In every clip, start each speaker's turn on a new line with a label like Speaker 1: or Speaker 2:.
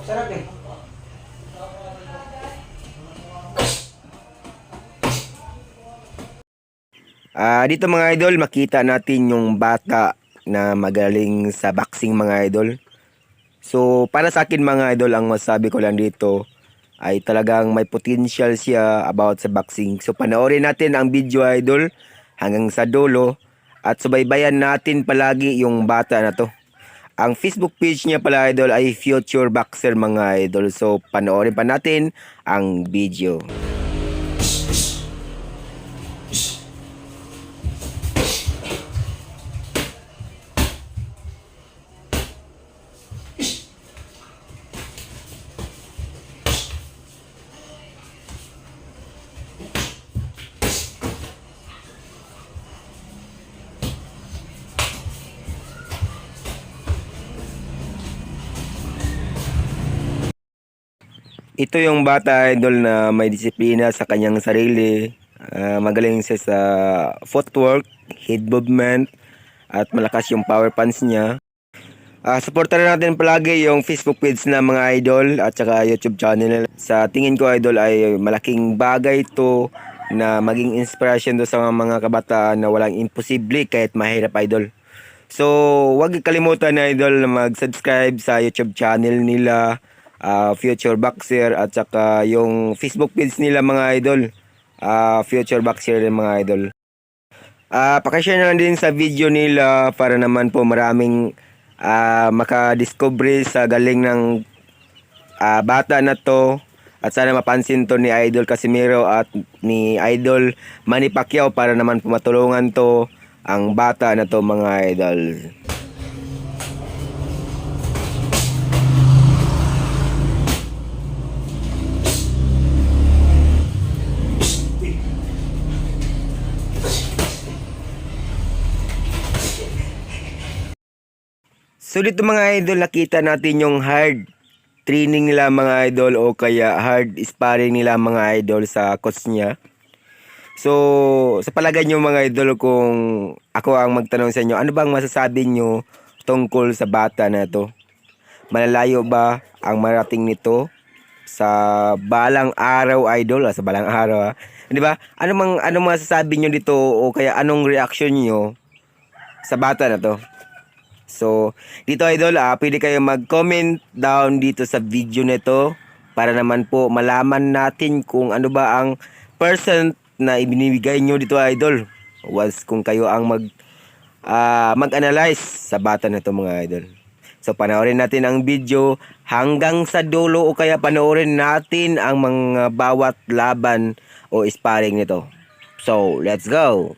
Speaker 1: Sarap eh.
Speaker 2: Dito mga idol, makita natin yung bata na magaling sa boxing mga idol. So, para sa akin mga idol, ang masabi ko lang dito ay talagang may potential siya about sa boxing. So, panoorin natin ang video idol hanggang sa dulo at subaybayan natin palagi yung bata na to. Ang Facebook page niya pala idol ay Future Boxer mga idol. So, panoorin pa natin ang video. Ito yung bata idol na may disiplina sa kanyang sarili. Magaling siya sa footwork, head movement, at malakas yung power punch niya. Supportan natin palagi yung Facebook page na mga idol at saka YouTube channel. Sa tingin ko idol ay malaking bagay to na maging inspiration to sa mga kabataan na walang imposible kahit mahirap idol. So, huwag kalimutan na idol na mag-subscribe sa YouTube channel nila, Future Boxer, at saka yung Facebook page nila mga idol, Future Boxer rin mga idol. Pakishare na lang din sa video nila para naman po maraming makadiscover sa galing ng bata na to. At sana mapansin to ni Idol Casimiro at ni Idol Manny Pacquiao para naman po matulungan to ang bata na to mga idol. So dito mga idol, nakita natin yung hard training nila mga idol o kaya hard sparring nila mga idol sa coach niya. So sa palagay nyo mga idol, kung ako ang magtanong sa inyo, ano bang masasabi nyo tungkol sa bata na to? Malalayo ba ang marating nito sa balang araw idol? Sa balang araw di ba? Anong masasabi nyo dito o kaya anong reaction nyo sa bata na to? So, dito idol, pwede kayo mag-comment down dito sa video nito para naman po malaman natin kung ano ba ang percent na ibinibigay nyo dito idol. Once kung kayo ang mag-analyze sa bata na to mga idol. So, panoorin natin ang video hanggang sa dulo o kaya panoorin natin ang mga bawat laban o sparring nito. So, let's go!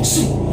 Speaker 3: Soup.